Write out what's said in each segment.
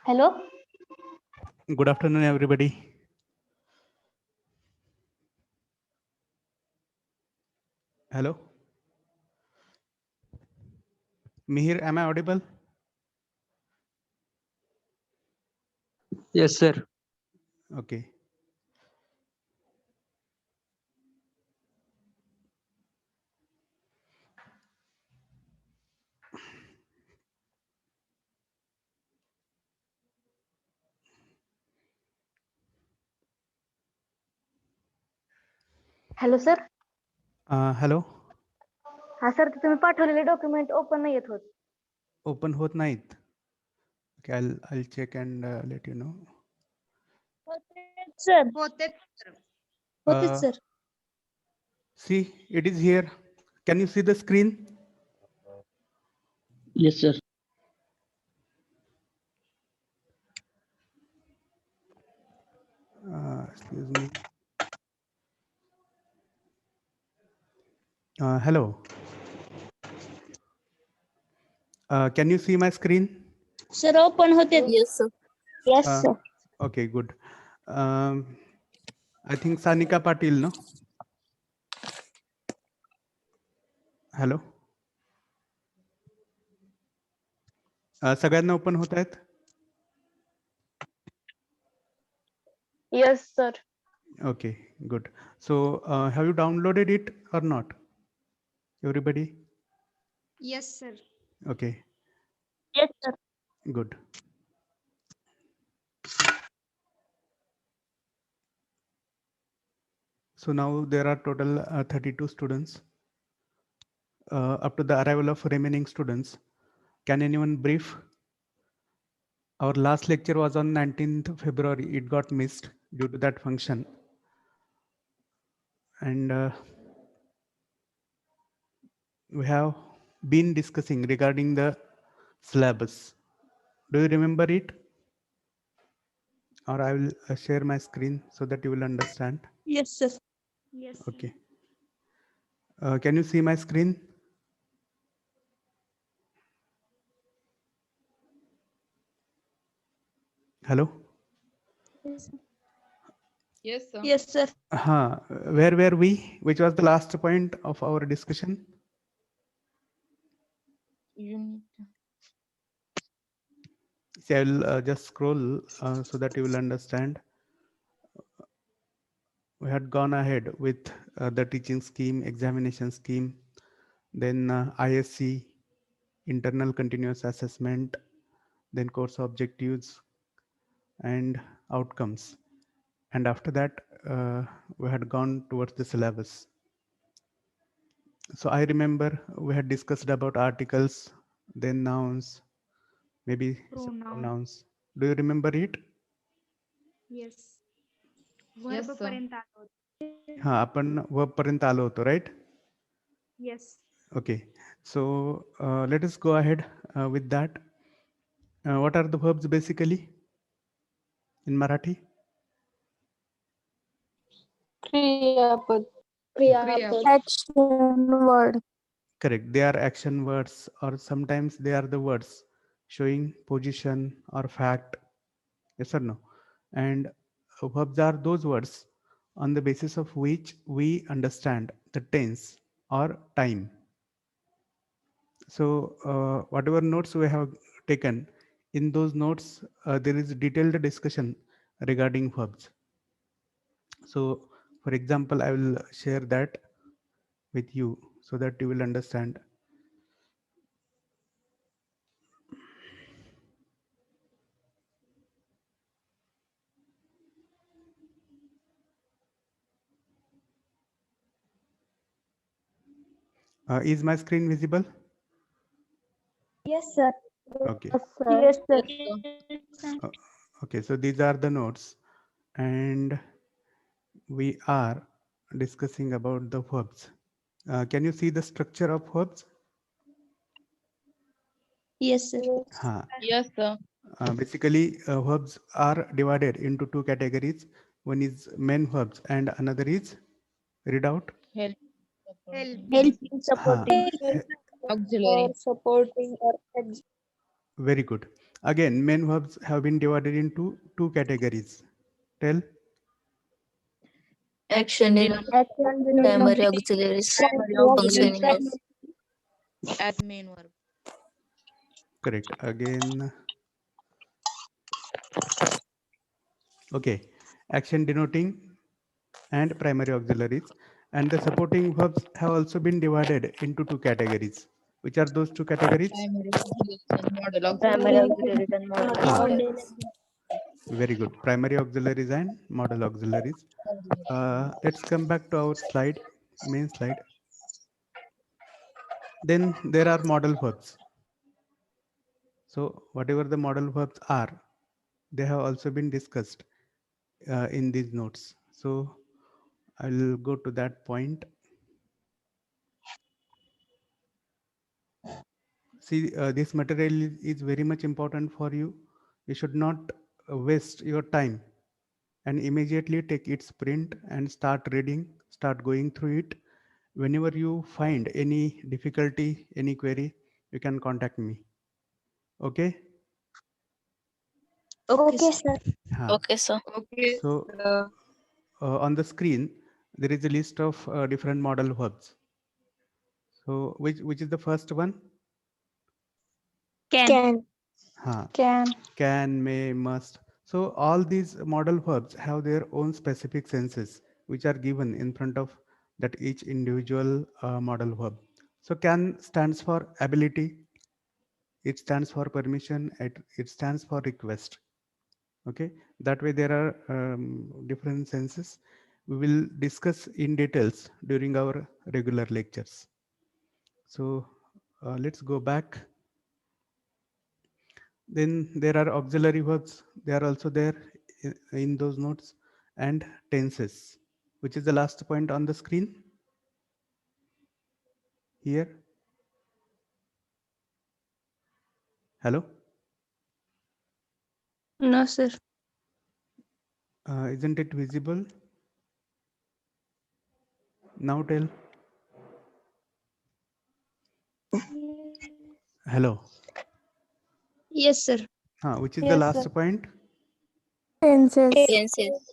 Hello. Good afternoon, everybody. Hello. Mihir, am I audible? Yes, sir. Okay. Hello, sir. Hello. हा sir ते तुम्ही पाठवलेले document open नाही येत होत. Open hot night. Okay, I'll check and let you know. Sir होते Uh, sir. See, it is here. Can you see the screen? Yes, sir. Excuse me. Hello. Can you see my screen? Sir open होते. Yes, sir. Yes, Uh, sir. Okay, good. I think Sanika Patil, no? Hello. सगळ्यांना open होत आहेत? Yes, sir. Okay, good. So, have you downloaded it or not? Everybody? Yes, sir. Okay, Yes, sir. good. So now there are total 32 students. Up to the arrival of remaining students, can anyone brief? Our last lecture was on 19th February. It got missed due to that function. And we have been discussing regarding the syllabus. Do you remember it? Or I will share my screen so that you will understand. Yes, sir. Yes. Okay. Can you see my screen? Hello? Yes, sir. Yes, sir. Where were we? Which was the last point of our discussion? Unit. See, I will just scroll so that you will understand. We had gone ahead with the teaching scheme, examination scheme, then ISC, internal continuous assessment, then course objectives and outcomes. And after that, we had gone towards the syllabus. So I remember we had discussed about articles, then nouns, maybe some pronouns. Do you remember it? Yes. Verb पर्यंत आलो होतो. हा, आपण verb पर्यंत आलो होतो, right? Yes. Okay, so let us go ahead with that. What are the verbs basically in Marathi? क्रियापद. क्रियापद. Action word. Correct. They are action words, or sometimes they are the words showing position or fact. Yes or no? And verbs are those words on the basis of which we understand the tense or time. So whatever notes we have taken, in those notes, there is detailed discussion regarding verbs. So for example, I will share that with you so that you will understand. Is my screen visible? Yes, sir. Okay. Yes, sir. Okay, so these are the notes, and we are discussing about the verbs. Can you see the structure of verbs? Yes, sir. Yes, sir. Basically, verbs are divided into two categories. One is main verbs and another is, read out. Help. Helping, supporting, he- Auxiliary. supporting or Very good. Again, main verbs have been divided into two categories. Tell. Action denoting primary auxiliaries. Function image. as main verb. Correct. Again. Okay. Action denoting and primary auxiliaries. And the supporting verbs have also been divided into two categories. Which are those two categories? Primary auxiliaries and modal auxiliaries. Very good. Primary auxiliaries and modal auxiliaries. Let's come back to our slide, main slide. Then there are modal verbs. So whatever the modal verbs are, they have also been discussed in these notes. So I'll go to that point. See, this material is very much important for you. You should not waste your time and immediately take its print and start reading, start going through it. Whenever you find any difficulty, any query, you can contact me. Okay? Okay, sir. Haan. Okay, sir. So on the screen, there is a list of different modal verbs. So which is the first one? Can. Haan. Can. Can, may, must. So all these modal verbs have their own specific senses, which are given in front of that each individual modal verb. So can stands for ability. It stands for permission. It stands for request. Okay, that way there are different senses. We will discuss in details during our regular lectures. So let's go back. Then there are auxiliary verbs. They are also there in those notes, and tenses, which is the last point on the screen here. Hello? No, sir. Isn't it visible? Now tell. Hello. Yes, sir. Which is the last point? Tenses.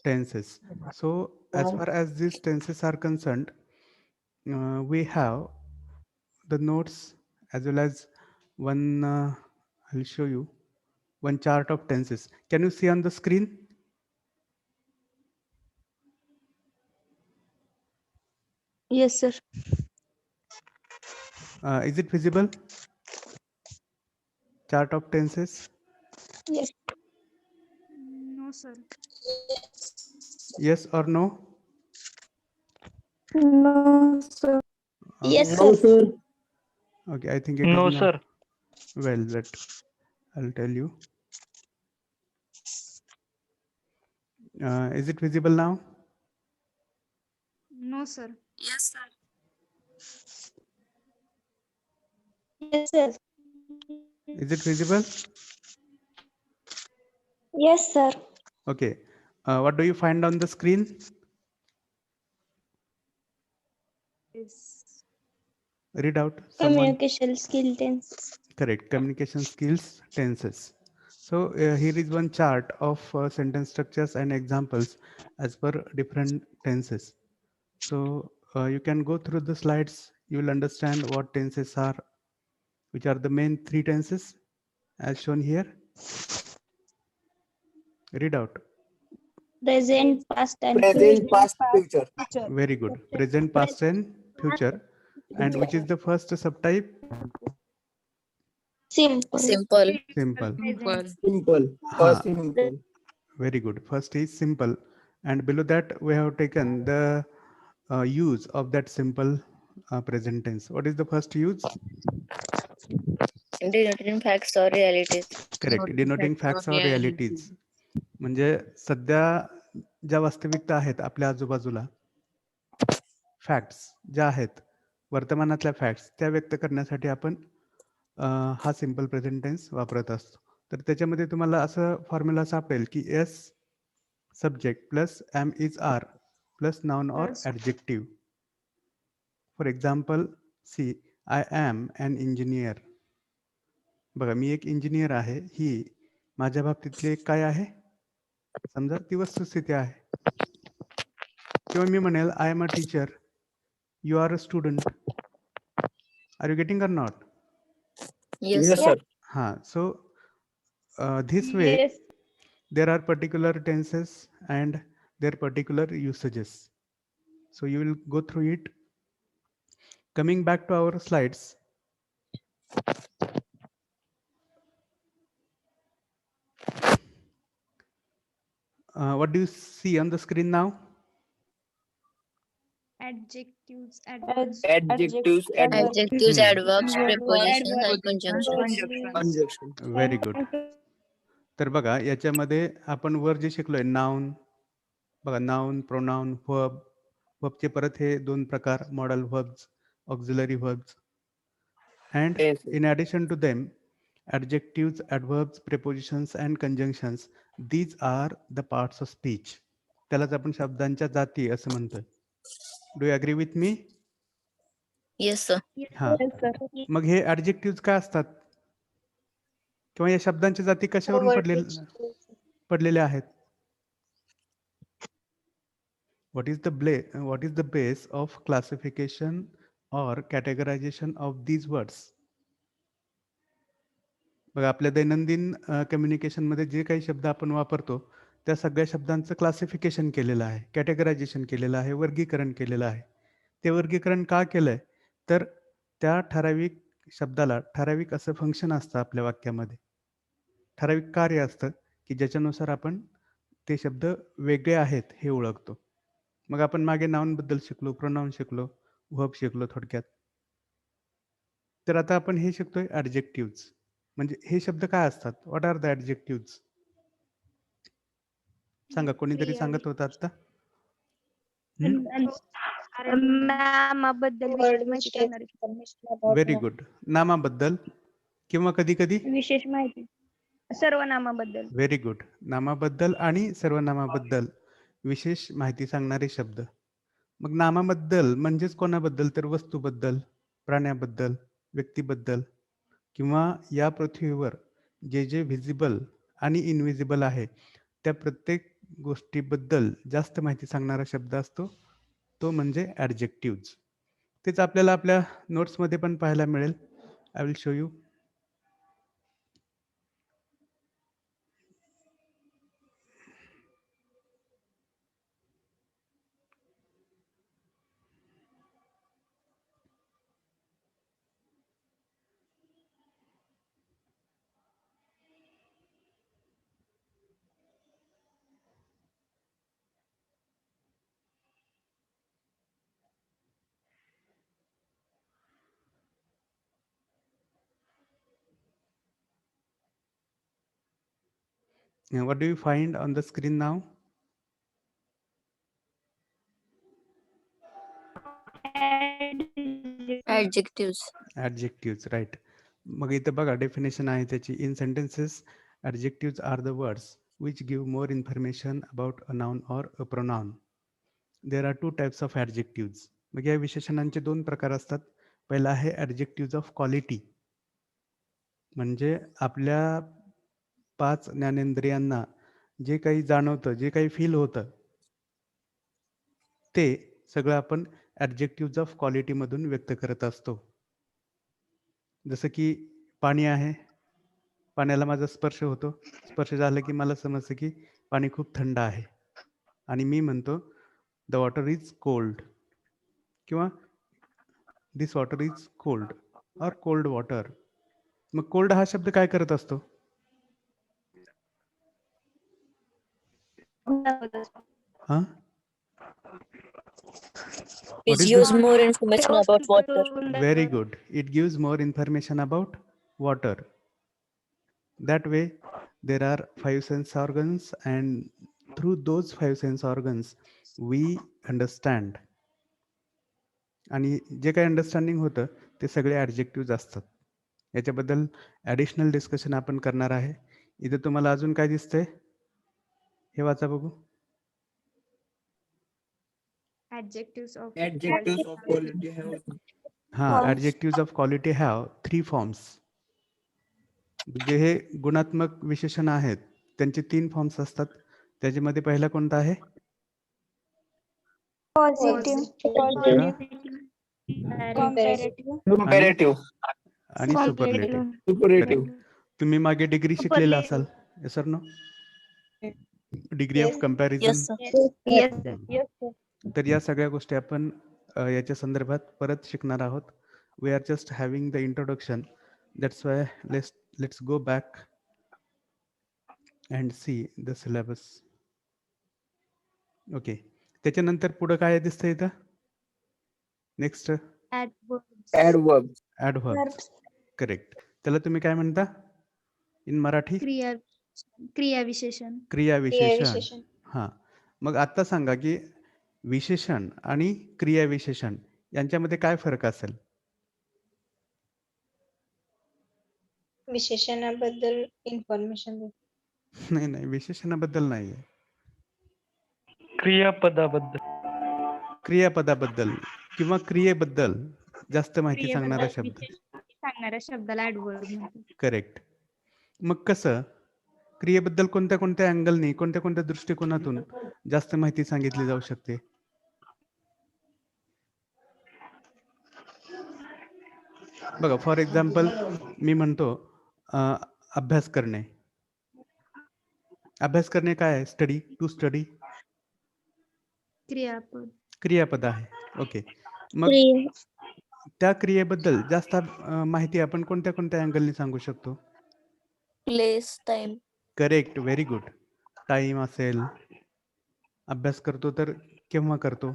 Tenses. So as far as these tenses are concerned, we have the notes as well as one, I'll show you one chart of tenses. Can you see on the screen? Yes, sir. Is it visible? Chart of tenses? Yes. No, sir. Yes or no? No, sir. Yes, Okay. sir. Okay, I think it is No, not. sir. Well, I'll tell you. Is it visible now? No, sir. Yes, sir. Yes, sir. Is it visible? Yes, sir. Okay. What do you find on the screen? Is Read out. Someone. Communication skill tenses. Correct. Communication skills, tenses. So here is one chart of sentence structures and examples as per different tenses. So you can go through the slides. You will understand what tenses are, which are the main three tenses as shown here. Read out. Present, past, and Future. Very good. Present, past, and future. And which is the first subtype? simple. Simple. Simple. Ha. Simple. Very good. First is simple. And below that, we have taken the use of that simple present tense. What is the first use? Denoting facts or realities. Correct. Denoting facts or realities. म्हणजे सध्या ज्या वास्तविकता आहेत आपल्या आजूबाजूला, facts ज्या आहेत वर्तमानातल्या facts त्या व्यक्त करण्यासाठी आपण हा सिंपल प्रेझेंट टेन्स वापरत असतो. तर त्याच्यामध्ये तुम्हाला असं फॉर्म्युला सापडेल की S subject plus am is are plus noun or adjective. For example see, I am an engineer. बघा, मी एक इंजिनियर आहे. ही माझ्या बाबतीतले एक काय आहे, समजा ती वस्तुस्थिती आहे. किंवा मी म्हणेल I am a teacher, you are a student. Are you getting or not? Yes, Yes, sir. sir. हां, सो this way Yes. there are particular tenses and their particular usages. So you will go through it. Coming back to our slides. What do you see on the screen now? Adjectives, Adjectives, Adjectives, adverbs, Adjectives, Hmm. adverbs, prepositions, and prepositions, conjunctions. conjunction. Very good. तर बघा याच्यामध्ये आपण वर जे शिकलोय noun, बघा noun, pronoun, verb. वर्बचे परत हे दोन प्रकार, modal verbs, auxiliary verbs. And Yes, sir. in addition to them, adjectives, adverbs, prepositions and conjunctions, these are the parts of speech. त्यालाच आपण शब्दांच्या जाती असं म्हणतोय. Do you agree with me? Yes, sir. हां, Yes, sir. मग हे adjective काय असतात किंवा या शब्दांच्या जाती कशावरून पडलेल्या आहेत? What is the base of classification or categorization of these words? बघा आपल्या दैनंदिन कम्युनिकेशन मध्ये जे काही शब्द आपण वापरतो त्या सगळ्या शब्दांचं क्लासिफिकेशन केलेलं आहे, कॅटेगरायझेशन केलेलं आहे, वर्गीकरण केलेलं आहे. ते वर्गीकरण का केलंय? तर त्या ठराविक शब्दाला ठराविक असं फंक्शन असतं आपल्या वाक्यामध्ये, ठराविक कार्य असतं की ज्याच्यानुसार आपण ते शब्द वेगळे आहेत हे ओळखतो. मग आपण मागे नाउन बद्दल शिकलो, प्रोनाउन शिकलो, वर्ब शिकलो थोडक्यात. तर आता आपण हे शिकतोय ऍडजेक्टिव्ह. म्हणजे हे शब्द काय असतात? What are the adjective? सांगा, कोणीतरी सांगत होता आता. नामाबद्दल विशेष माहिती सांगणारे. Very good. नामाबद्दल किंवा कधी कधी विशेष माहिती सर्वनामाबद्दल. Very good. नामाबद्दल आणि सर्वनामाबद्दल विशेष माहिती सांगणारे शब्द. मग नामाबद्दल म्हणजेच कोणाबद्दल? तर वस्तूबद्दल, प्राण्याबद्दल, व्यक्तीबद्दल किंवा या पृथ्वीवर जे जे व्हिजिबल आणि इनव्हिजिबल आहे त्या प्रत्येक गोष्टीबद्दल जास्त माहिती सांगणारा शब्द असतो तो म्हणजे ऍडजेक्टिव्ह. तेच आपल्याला आपल्या नोट्समध्ये पण पाहायला मिळेल. I will show you. What do you find on the screen now? Adjectives. Adjectives, right. मग इथे बघा डेफिनेशन आहे त्याची. इन sentences adjectives are the words which give more information about a noun or a pronoun. There are two types of adjectives. मग या विशेषणांचे दोन प्रकार असतात. पहिला आहे adjectives of quality. म्हणजे आपल्या 5 ज्ञानेंद्रियांना जे काही जाणवतं, जे काही फील होतं ते सगळं आपण ऍडजेक्टिव्ह ऑफ क्वालिटी मधून व्यक्त करत असतो. जसं की पाणी आहे, पाण्याला माझा स्पर्श होतो, स्पर्श झाला की मला समजतं की पाणी खूप थंड आहे आणि मी म्हणतो द वॉटर इज कोल्ड किंवा दिस वॉटर इज कोल्ड और कोल्ड वॉटर. मग कोल्ड हा शब्द काय करत असतो? हा, It gives more information about water. very good. It gives more information about water. That way there are 5 sense organs and through those 5 sense organs we understand. आणि जे काही understanding होतं ते सगळे ऍडजेक्टिव्ह असतात. याच्याबद्दल ऍडिशनल डिस्कशन आपण करणार आहे. इथे तुम्हाला अजून काय दिसतंय हे वाचा बघू. adjectives of Adjectives of quality have हा, adjective of quality have 3 forms. जे हे गुणात्मक विशेषण आहेत त्यांचे 3 फॉर्म्स असतात. त्याच्यामध्ये पहिला कोणता आहे? पॉझिटिव्ह दुसरा Comparative. आणि सुपरलेटिव्ह. Superative. तुम्ही मागे डिग्री शिकलेला असाल, sir no degree of Yes, comparison. sir. तर या सगळ्या गोष्टी आपण याच्या संदर्भात परत शिकणार आहोत. We are just having the introduction. That's why let's go back and see the syllabus. Okay, त्याच्यानंतर पुढं काय दिसतं इथं? Next Adverbs. Adverbs. Adverbs. Correct. त्याला तुम्ही काय म्हणता इन मराठी? क्रियाविशेषण. क्रियाविशेषण. हा, मग आता सांगा की विशेषण आणि क्रियाविशेषण यांच्यामध्ये काय फरक असेल? विशेषणाबद्दल इन्फॉर्मेशन नाही नाही, विशेषणाबद्दल नाही, क्रियापदाबद्दल किंवा क्रियेबद्दल जास्त माहिती सांगणारा शब्द. सांगणाऱ्या शब्दाला ऍडवर्ब म्हणतात. करेक्ट. मग कसं क्रियेबद्दल कोणत्या कोणत्या अँगलनी, कोणत्या कोणत्या दृष्टिकोनातून जास्त माहिती सांगितली जाऊ शकते? बघा, फॉर एक्झाम्पल मी म्हणतो अभ्यास करणे. अभ्यास करणे काय आहे? Study, to study. क्रियापद. क्रियापद आहे. ओके, मग त्या क्रियेबद्दल जास्त माहिती आपण कोणत्या कोणत्या अँगलनी सांगू शकतो? Place, time. Correct, very good. Time असेल, अभ्यास करतो तर केव्हा करतो,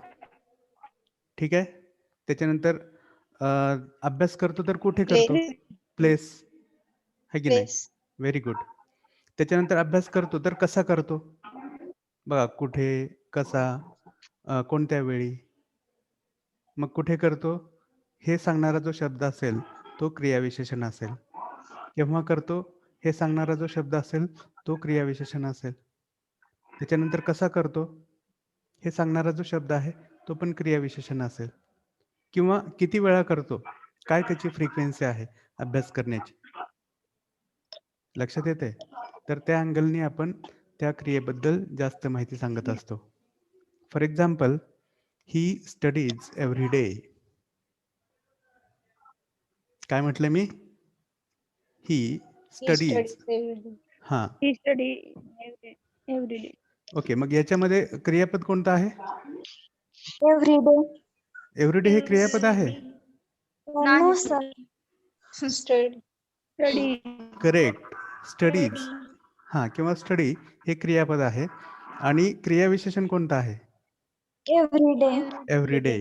ठीक आहे. त्याच्यानंतर अभ्यास करतो तर कुठे करतो? प्लेस, है की नाही? Very good. त्याच्यानंतर अभ्यास करतो तर कसा करतो? बघा, कुठे, कसा, कोणत्या वेळी. मग कुठे करतो हे सांगणारा जो शब्द असेल तो क्रियाविशेषण असेल. केव्हा करतो हे सांगणारा जो शब्द असेल तो क्रियाविशेषण असेल. त्याच्यानंतर कसा करतो हे सांगणारा जो शब्द आहे तो पण क्रियाविशेषण असेल. किंवा किती वेळा करतो, काय त्याची फ्रिक्वेन्सी आहे अभ्यास करण्याची. लक्षात येते? तर त्या अँगलनी आपण त्या क्रियेबद्दल जास्त माहिती सांगत असतो. For example, he studies every day. काय म्हटलं मी? He studies. हा, He study every day. Okay. मग याच्यामध्ये क्रियापद कोणतं आहे? Every day. एव्हरीडे हे क्रियापद आहे. No sir. Study. Correct. Studies, हा, किंवा स्टडी हे क्रियापद आहे. आणि क्रियाविशेषण कोणतं आहे? Every day. एव्हरीडे.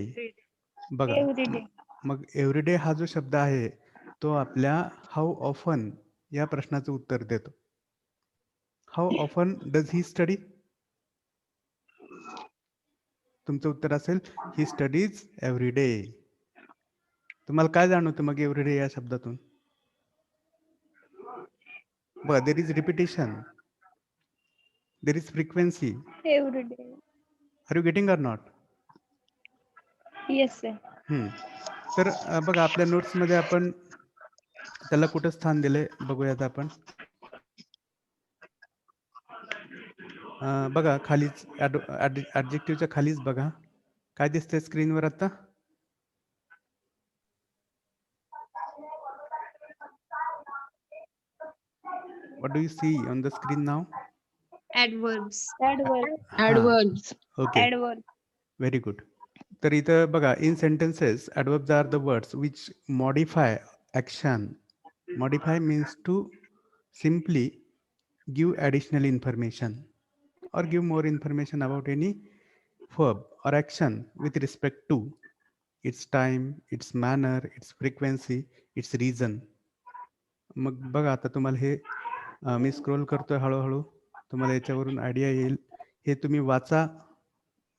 बघा, Every day. मग एव्हरीडे हा जो शब्द आहे तो आपल्या हाऊ ऑफन या प्रश्नाचं उत्तर देतो. हाऊ ऑफन डज ही स्टडी? तुमचं उत्तर असेल ही स्टडीज एव्हरी डे. तुम्हाला काय जाणवतं मग एव्हरीडे या शब्दातून? बघा, there is repetition, there is frequency. Every day. Are you getting or not? Yes, sir. तर बघा, आपल्या नोट्समध्ये आपण त्याला कुठं स्थान दिले बघूयात आपण. बघा, खालीच ॲडजेक्टिव्हच्या खालीच बघा काय दिसतंय स्क्रीनवर आता. What do you see on the screen now? Adverbs. Adverb. Okay, Adverb. very good. तर इथं बघा, इन sentences adverbs are the words which modify action. Modify means to simply give additional information or give more information about any verb or action with respect to its time, its manner, its frequency, its reason. मग बघा, आता तुम्हाला हे मी scroll करतोय हळूहळू, तुम्हाला याच्यावरून idea येईल. हे तुम्ही वाचा.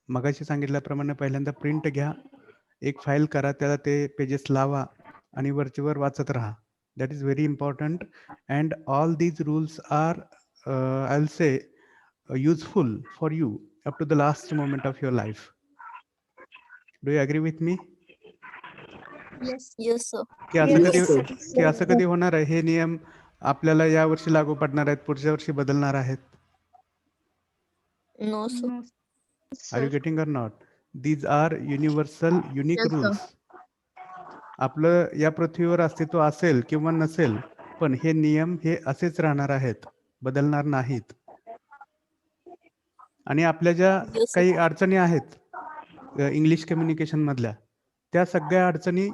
मगाशी सांगितल्याप्रमाणे पहिल्यांदा प्रिंट घ्या, एक फाईल करा, त्याला ते पेजेस लावा आणि वरचेवर वाचत राहा. That is very important. And all these rules are I will say useful for you up to the last moment of your life. Do you agree with me? Yes. Yes, sir. की असं Yes, कधी sir. की असं कधी होणार आहे हे नियम आपल्याला या वर्षी लागू पडणार आहेत, पुढच्या वर्षी बदलणार आहेत. No, sir. No, are you getting or not? These are universal unique Yes, sir. Rules. आपलं या पृथ्वीवर अस्तित्व असेल किंवा नसेल, पण हे नियम हे असेच राहणार आहेत, बदलणार नाहीत. आणि आपल्या ज्या Yes, sir. काही अडचणी आहेत इंग्लिश कम्युनिकेशन मधल्या, त्या सगळ्या अडचणी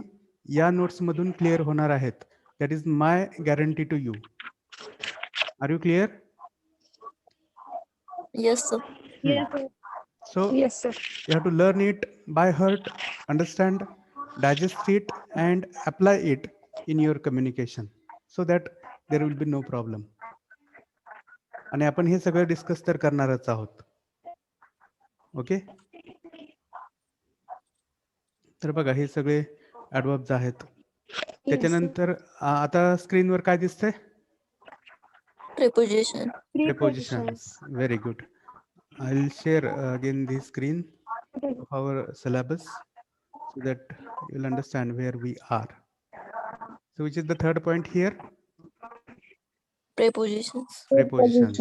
या नोट्स मधून क्लिअर होणार आहेत. That is my guarantee to you. Are you clear? Yes, sir. yes, sir. So Yes, sir. you have to learn it by heart, understand, digest it, and apply it in your communication so that there will be no problem. आणि आपण हे सगळं discuss तर करणारच आहोत. Okay, तर बघा हे सगळे ऍडव्हर्ब्स आहेत. त्याच्यानंतर आता स्क्रीनवर काय दिसतंय? Preposition. Prepositions. Very good. I'll share again the screen of our syllabus so that you'll understand where we are. So which is the third point here? Prepositions. Prepositions.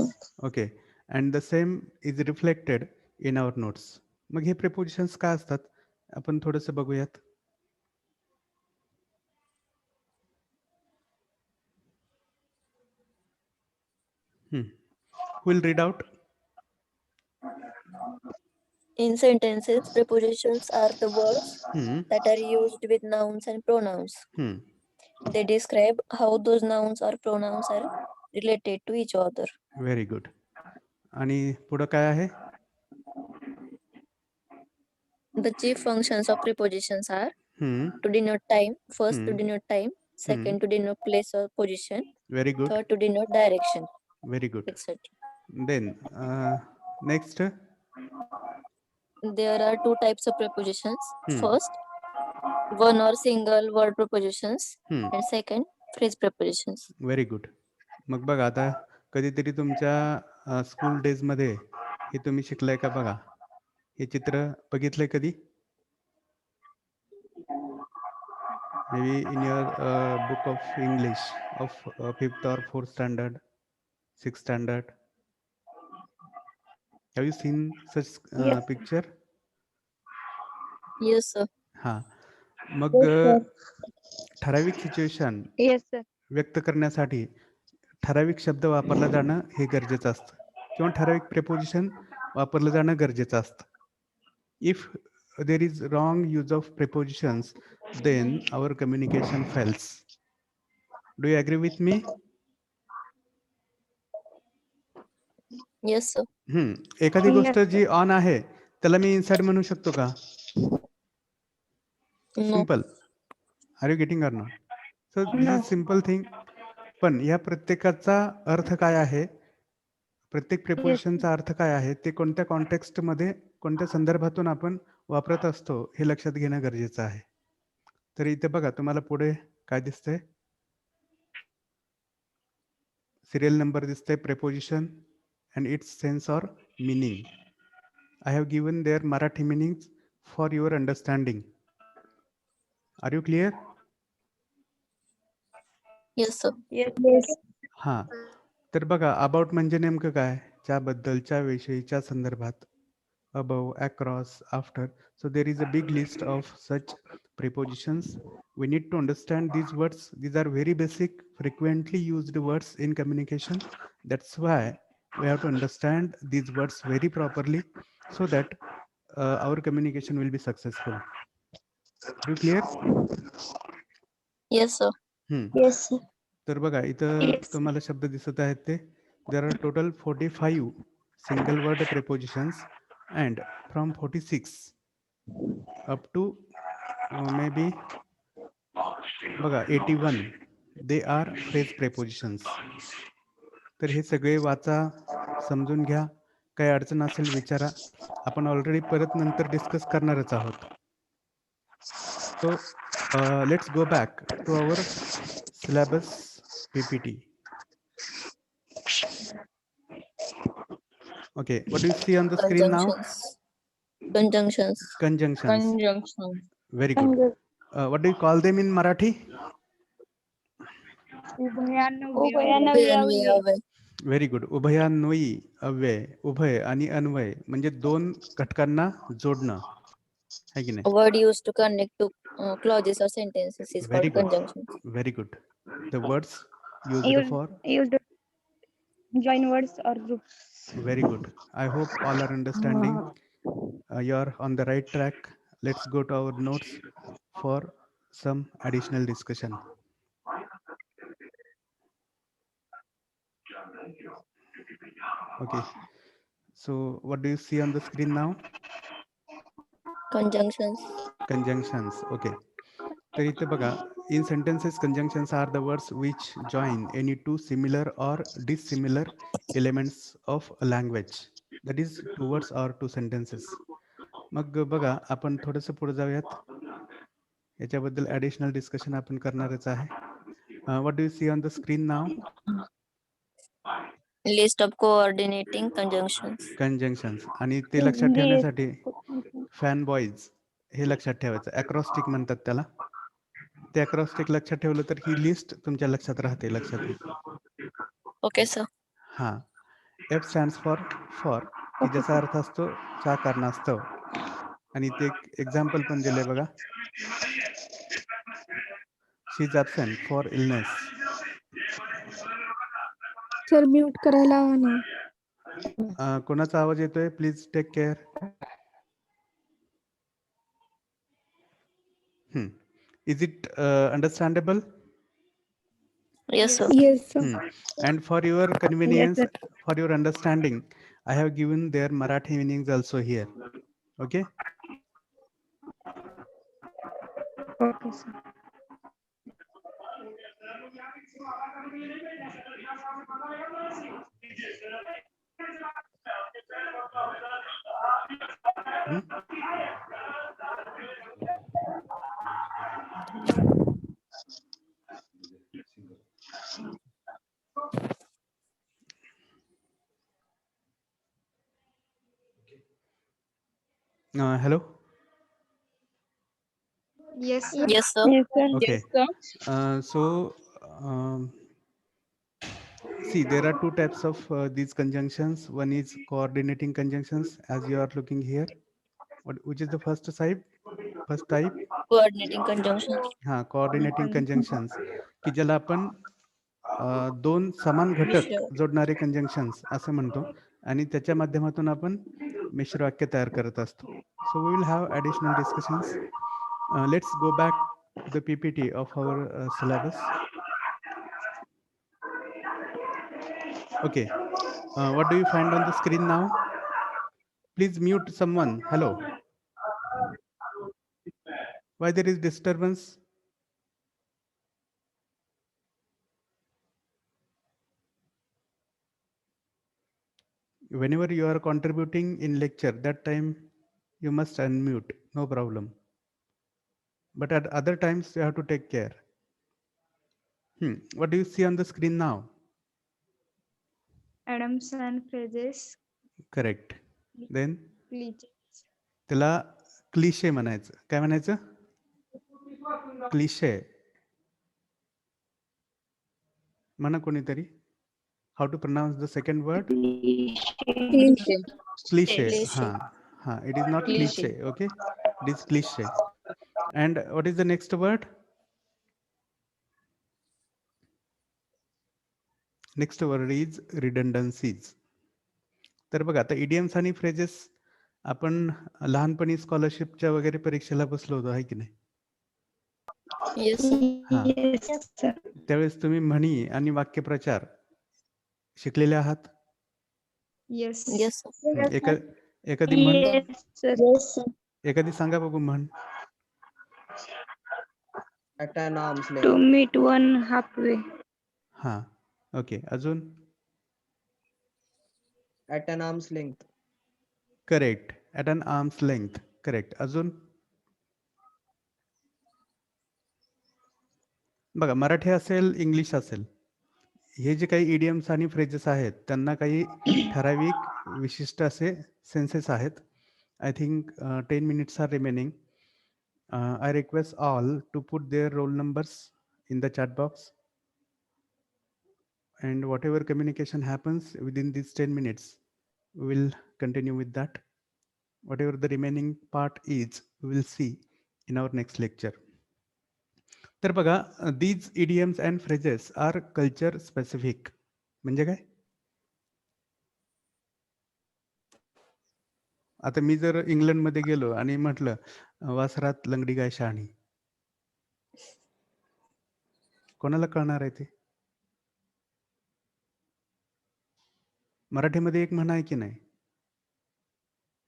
Okay. And the same is reflected in our notes. Mug hey prepositions काय असतात? आपण थोडंसं बघूयात. Who will read out? In sentences, prepositions are the words Hmm. that are used with nouns and pronouns. Hmm. They describe how those nouns or pronouns are related to each other. Very good. आणि पुढं काय आहे? The chief functions of prepositions are Hmm. to denote time, first to Hmm. denote time, second to denote place or position, Very good. third to denote direction, Very good. etc. Then next. There are two types of prepositions. Hmm. First, one or single word prepositions, Hmm. and second, phrase prepositions. Very good. मग बघा आता कधीतरी तुमच्या school days मध्ये हे तुम्ही शिकलाय का? बघा हे चित्र बघितलंय कधी? May be in your book of English of 5th or 4th standard, 6th standard. Have you seen such picture? Yes, sir. हा. मग ठराविक सिच्युएशन Yes, sir. व्यक्त करण्यासाठी ठराविक शब्द वापरला जाणं हे गरजेचं असतं किंवा ठराविक प्रेपोजिशन वापरलं जाणं गरजेचं असतं. If there is wrong use of prepositions then our communication fails. Do you agree with me? Yes, sir. एखादी गोष्ट जी ऑन आहे त्याला मी इनसाइड म्हणू शकतो का? No. Simple. Are you getting or not? So this is simple thing. पण या प्रत्येकाचा अर्थ काय आहे, प्रत्येक प्रेपोजिशनचा अर्थ काय आहे, ते कोणत्या कॉन्टेक्स्ट मध्ये कोणत्या संदर्भातून आपण वापरत असतो हे लक्षात घेणं गरजेचं आहे. तर इथे बघा तुम्हाला पुढे काय दिसतंय? सिरियल नंबर दिसतंय, preposition and its sense or meaning. I have given their Marathi meanings for your understanding. Are you clear? Yes, sir. Yes. हा. तर बघा अबाउट म्हणजे नेमकं काय? ज्याबद्दलच्या विषयीच्या संदर्भात. Above, across, after. So there is a big list of such prepositions. We need to understand these words. These are very basic, frequently used words in communication. That's why we have to understand these words very properly so that our communication will be successful. Are you clear? Yes, sir. Yes, sir. तर बघा इथं तुम्हाला शब्द दिसत आहेत ते. There are total 45 single word prepositions and from 46 up to maybe बघा 81 they are phrase prepositions. तर हे सगळे वाचा, समजून घ्या. काही अडचण असेल विचारा. आपण ऑलरेडी परत नंतर डिस्कस करणारच आहोत. So let's go back to our syllabus PPT. Okay, what do you see on the screen now? Conjunctions. Conjunctions. Conjunctions. Very good. What do you call them in Marathi? उभयान्वयी उभयान्वयी अव्यय. Very good. उभयान्वयी अव्यय, उभय आणि अन्वय म्हणजे दोन घटकांना जोडणं, है की नाही? A word used to connect two clauses or sentences is Very called good. conjunction. Very good. The words used for. used join words or groups. Very good. I hope all are understanding. You're on the right track. Let's go to our notes for some additional discussion. Okay. So what do you see on the screen now? Conjunctions. Conjunctions. Okay. तर इथे बघा, in sentences conjunctions are the words which join any two similar or dissimilar elements of a language. That is two words or two sentences. मग बघा, आपण थोडंसं पुढे जाऊयात. याच्याबद्दल additional discussion आपण करणारच आहे. What do you see on the screen now? List of coordinating conjunctions. Conjunctions. आणि ते लक्षात ठेवण्यासाठी फॅन बॉईज हे लक्षात ठेवायचं. अक्रॉस्टिक म्हणतात त्याला. ते अक्रॉस्टिक लक्षात ठेवलं तर ही लिस्ट तुमच्या लक्षात राहते. लक्षात येईल. Okay, sir. हा. F stands for की ज्याचा अर्थ असतो च्या कारणास्तव. आणि ते एक्झाम्पल पण दिले बघा. She is absent for illness. Sir mute करायला हवा ना. कोणाचा आवाज येतोय? Please take care. Is it understandable? Yes, sir. Yes, sir. And for your convenience, for your understanding, I have given their Marathi meanings also here. Okay. Okay, sir. Hello. Yes, sir. Yes, sir. Okay. So see, there are two types of these conjunctions. One is coordinating conjunctions, as you are looking here. Which is the first type? First type. Coordinating conjunctions. हा, coordinating conjunctions की ज्याला आपण दोन समान घटक जोडणारे conjunctions असं म्हणतो आणि त्याच्या माध्यमातून आपण मिश्र वाक्य तयार करत असतो. So we will have additional discussions. Let's go back to the PPT of our syllabus. Okay. What do you find on the screen now? Please mute someone. Hello. Why there is disturbance? Whenever you are contributing in lecture, that time you must unmute, no problem. But at other times you have to take care. What do you see on the screen now? Adams and phrases. Correct. Then Cliches. त्याला cliché म्हणायचं. काय म्हणायचं? Cliché. म्हणा कोणीतरी. How to pronounce the second word? Cliche. Ha. It is not cliche. Okay. It is cliche. And what is the next word? Next word is redundancies. तर बघा, आता idioms आणि फ्रेजेस आपण लहानपणी स्कॉलरशिपच्या वगैरे परीक्षेला बसलो होतो, आहे की नाही? त्यावेळेस तुम्ही म्हणी आणि वाक्यप्रचार शिकलेले आहात? Yes. Yes, sir. एखादी म्हण, एखादी सांगा बघू म्हण. At an arm's To length. meet one halfway. हा, ओके. अजून? At an arm's length. Correct. At an arms length. Correct. अजून? बघा, मराठी असेल, इंग्लिश असेल, हे जे काही इडियम्स आणि फ्रेजेस आहेत त्यांना काही ठराविक विशिष्ट असे सेन्सेस आहेत. I think 10 minutes are remaining. I request all to put their roll numbers in the chat box. and whatever communication happens within these 10 minutes, we will continue with that. Whatever the remaining part is, we will see in our next lecture. तर बघा, these idioms and phrases are culture specific. म्हणजे काय? आता मी जर इंग्लंडमध्ये गेलो आणि म्हटलं वासरात लंगडी गाय शहाणी, कोणाला कळणार आहे ते? मराठीमध्ये एक म्हण आहे की नाही,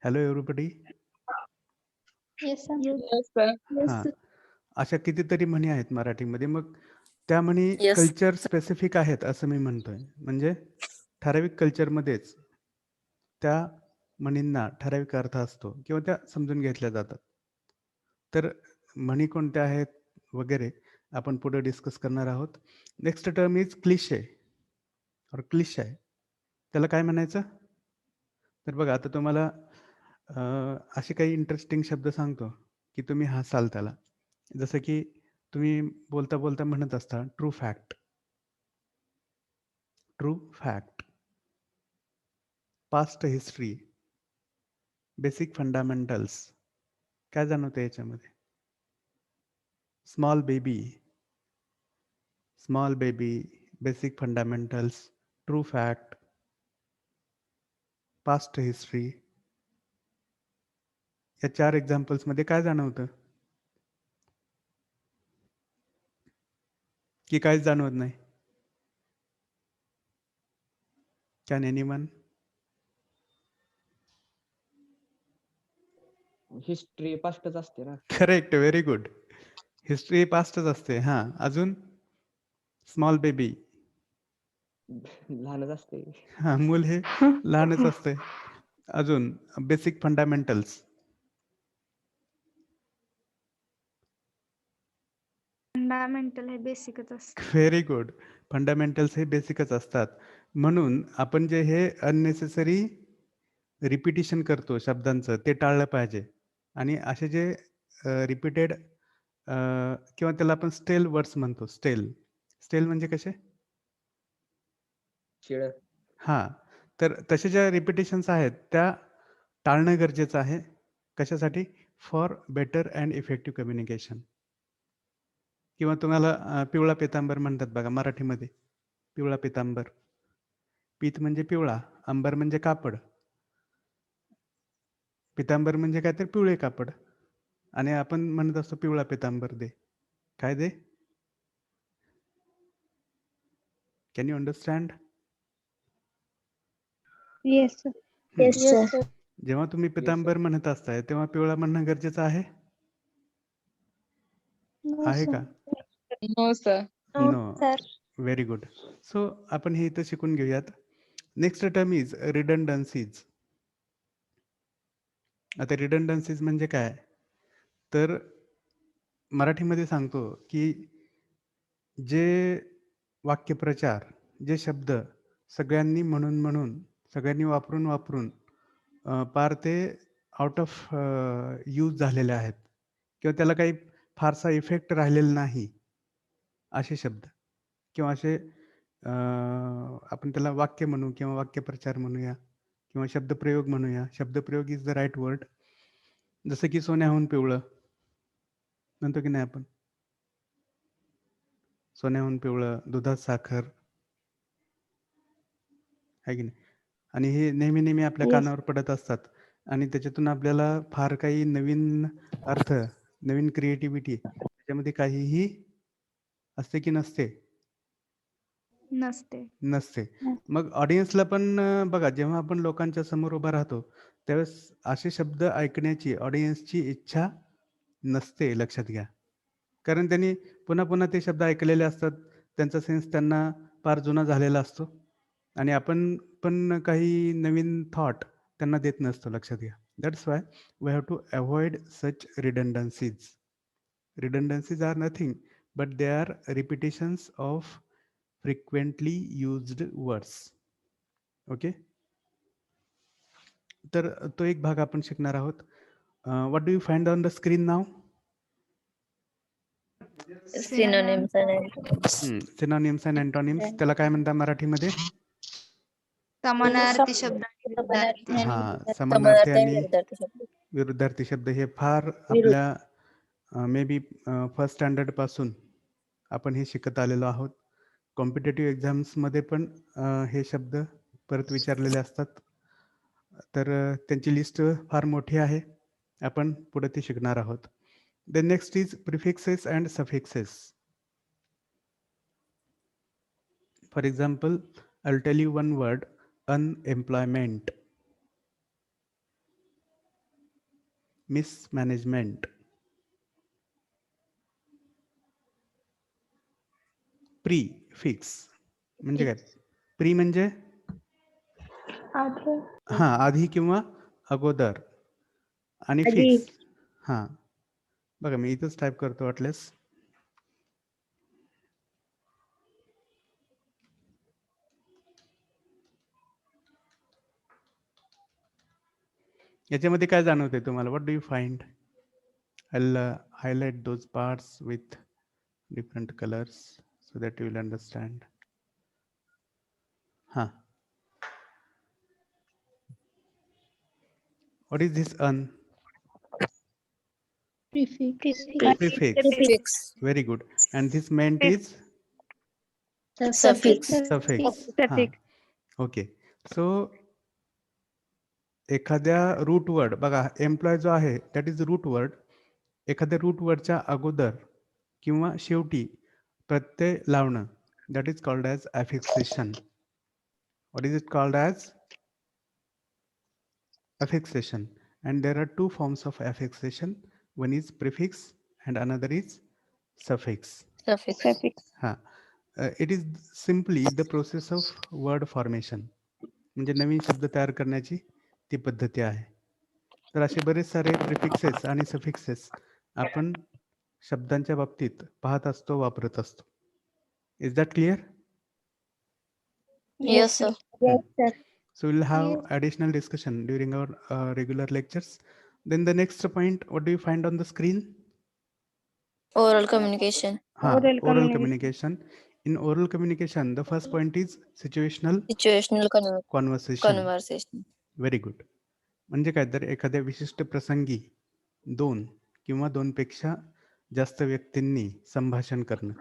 hello everybody. Yes, sir. Yes, sir. हा, अशा कितीतरी म्हणी आहेत मराठीमध्ये. मग त्या म्हणी Yes. कल्चर स्पेसिफिक आहेत असं मी म्हणतोय. म्हणजे ठराविक कल्चरमध्येच त्या म्हणींना ठराविक अर्थ असतो किंवा त्या समजून घेतल्या जातात. तर म्हणी कोणत्या आहेत वगैरे आपण पुढे डिस्कस करणार आहोत. नेक्स्ट टर्म इज क्लिशे और क्लिशे. त्याला काय म्हणायचं? तर बघा, आता तुम्हाला असे काही इंटरेस्टिंग शब्द सांगतो की तुम्ही हसाल त्याला. जसं की तुम्ही बोलता बोलता म्हणत असता true fact, true fact, past history, basic fundamentals. काय जाणवतं याच्यामध्ये? Small baby, small baby, basic fundamentals, true fact, past history. या 4 एक्झाम्पल्स मध्ये काय जाणवतं की काहीच जाणवत नाही? Can anyone? हिस्ट्री पास्टच असते ना. Correct, very good. हिस्ट्री पास्टच असते. हा, अजून स्मॉल बेबी, लहानच असते. हा, मूल हे लहानच असते. अजून बेसिक फंडामेंटल्स, फंडामेंटल हे बेसिकच असतं. Very good. फंडामेंटल्स हे बेसिकच असतात. म्हणून आपण जे हे अननेसेसरी रिपिटिशन करतो शब्दांचं ते टाळलं पाहिजे. आणि असे जे रिपीटेड किंवा त्याला आपण स्टेल वर्ड्स म्हणतो. स्टेल, स्टेल म्हणजे कसे? शिळ. हा, तर तसे ज्या रिपिटेशन्स आहेत त्या टाळणं गरजेचं आहे. कशासाठी? For better and effective communication. किंवा तुम्हाला पिवळा पितांबर म्हणतात बघा मराठीमध्ये. पिवळा पितांबर, पीत म्हणजे पिवळा, अंबर म्हणजे कापड, पितांबर म्हणजे काय तर पिवळे कापड. आणि आपण म्हणत असतो पिवळा पितांबर दे. काय दे? Can you understand? Yes, sir. Yes, sir. जेव्हा तुम्ही पितांबर म्हणत असताय तेव्हा पिवळा म्हणणं गरजेचं आहे? No, आहे sir. का? No, sir. No. Very good. So आपण हे इथं शिकून घेऊयात. Next term is redundancies. आता रिडंडन्सीज म्हणजे काय? तर मराठीमध्ये सांगतो की जे वाक्यप्रचार, जे शब्द सगळ्यांनी म्हणून सगळ्यांनी वापरून पार ते आउट ऑफ यूज झालेले आहेत किंवा त्याला काही फारसा इफेक्ट राहिलेला नाही, असे शब्द किंवा असे आपण त्याला वाक्य म्हणू किंवा वाक्यप्रचार म्हणूया किंवा शब्दप्रयोग म्हणूया. शब्दप्रयोग इज द राईट वर्ड. जसं की सोन्याहून पिवळं म्हणतो की नाही आपण? सोन्याहून पिवळं, दुधात साखर, आहे की नाही? आणि हे नेहमी नेहमी आपल्या कानावर पडत असतात आणि त्याच्यातून आपल्याला फार काही नवीन अर्थ, नवीन क्रिएटिव्हिटी त्याच्यामध्ये काहीही असते की नसते? नसते. नसते. मग ऑडियन्सला पण बघा, जेव्हा आपण लोकांच्या समोर उभा राहतो त्यावेळेस असे शब्द ऐकण्याची ऑडियन्सची इच्छा नसते, लक्षात घ्या. कारण त्यांनी पुन्हा पुन्हा ते शब्द ऐकलेले असतात. त्यांचा सेन्स त्यांना फार जुना झालेला असतो आणि आपण पण काही नवीन थॉट त्यांना देत नसतो, लक्षात घ्या. That's why we have to avoid such redundancies. Redundancies are nothing but they are repetitions of frequently used words. Okay, तर तो एक भाग आपण शिकणार आहोत. What do you find on the screen नाव? Synonyms and antonyms. Synonyms and antonyms त्याला काय म्हणतात मराठीमध्ये? समानार्थी शब्द आणि विरुद्धार्थी. हा, समानार्थी समानार्थी आणि आणि विरुद्धार्थी शब्द. विरुद्धार्थी शब्द हे फार विरुद्ध. आपल्या मे बी फर्स्ट स्टँडर्ड पासून आपण हे शिकत आलेलो आहोत. कॉम्पिटेटिव्ह एक्झाम्समध्ये पण हे शब्द परत विचारलेले असतात. तर त्यांची लिस्ट फार मोठी आहे. आपण पुढे ती शिकणार आहोत. The next is prefixes and suffixes. For example, I'll tell you one word, unemployment, mismanagement, prefix म्हणजे काय? प्री म्हणजे हा, आधी किंवा अगोदर, आणि फिक्स हा. बघा मी इथंच टाईप करतो वाटल्यास. याच्यामध्ये काय जाणवते तुम्हाला? What do you find? I'll highlight those parts with different colors so that you will understand. Huh. What is this un? Prefix. Prefix. Prefix. Very good. And this meant is Suffix. suffix. हाँ. Okay. So एखाद्या root word, बघा employ जो आहे that is root word. एखाद्या root वर्डच्या अगोदर किंवा शेवटी प्रत्यय लावणं that is called as affixation. What is it called as? affixation. And there are two forms of affixation. One is prefix and another is suffix. Suffix. It is simply the process of word formation. म्हणजे नवीन शब्द तयार करण्याची ती पद्धती आहे. तर असे बरेच सारे प्रिफिक्सेस आणि सफिक्सेस आपण शब्दांच्या बाबतीत पाहत असतो, वापरत असतो. Is that clear? Yes, sir. So we'll have additional discussion during our regular lectures. Then the next point, what do you find on the screen? Oral communication. Oral communication. In oral communication, the first point is situational Situational conversation. conversation. Very good. म्हणजे काय तर एखाद्या विशिष्ट प्रसंगी दोन किंवा दोनपेक्षा जास्त व्यक्तींनी संभाषण करणं.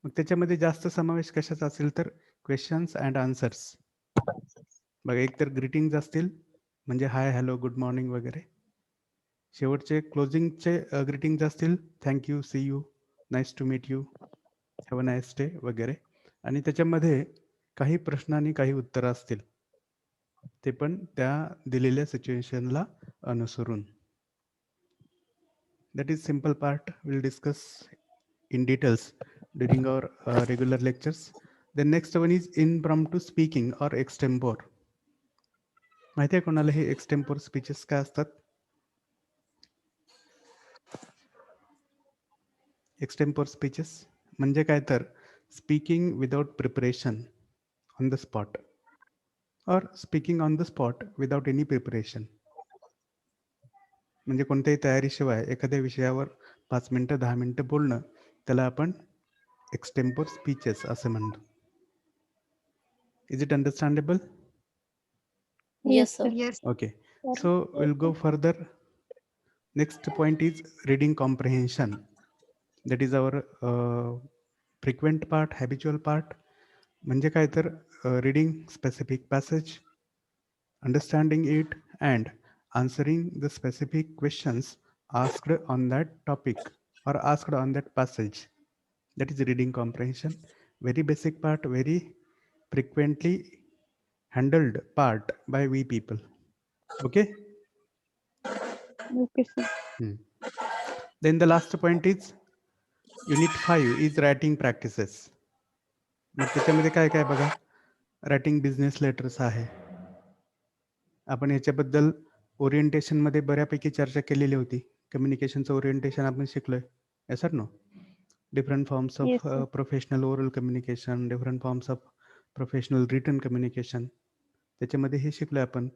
मग त्याच्यामध्ये जास्त समावेश कशाचा असेल तर क्वेश्चन्स अँड आन्सर्स. बघा, एक तर ग्रीटिंग्स असतील म्हणजे हाय, हॅलो, गुड मॉर्निंग वगैरे. शेवटचे क्लोजिंगचे ग्रीटिंग्स असतील thank you, see you, nice to meet you, have a nice day वगैरे. आणि त्याच्यामध्ये काही प्रश्न आणि काही उत्तरं असतील, ते पण त्या दिलेल्या सिच्युएशनला अनुसरून. That is simple part. Will discuss in details during our regular lectures. The next one is impromptu speaking or extempore. माहिती आहे कोणाला हे एक्सटेम्पोर स्पीचेस काय असतात? एक्सटेम्पोर स्पीचेस म्हणजे काय तर speaking without preparation on the spot or speaking on the spot without any preparation. म्हणजे कोणत्याही तयारीशिवाय एखाद्या विषयावर 5 मिनिटं 10 मिनिटं बोलणं, त्याला आपण एक्सटेम्पोर स्पीचेस असं म्हणतो. Is it understandable? Yes, sir. Yes. Okay, so we'll go further. Next point is reading comprehension. That is our frequent part, habitual part. म्हणजे काय तर reading specific passage, understanding it and answering the specific questions asked on that topic or asked on that passage. That is reading comprehension. Very basic part, very frequently handled part by we people. Okay. Okay, sir. Then the last point is unit 5 is writing practices. मग त्याच्यामध्ये काय काय बघा, writing business letters आहे. आपण याच्याबद्दल orientation मध्ये बऱ्यापैकी चर्चा केलेली होती. कम्युनिकेशनचं ओरिएंटेशन आपण शिकलोय. yes or no? Different forms of Yes, sir. professional oral communication, different forms of professional written communication. त्याच्यामध्ये हे शिकलोय आपण.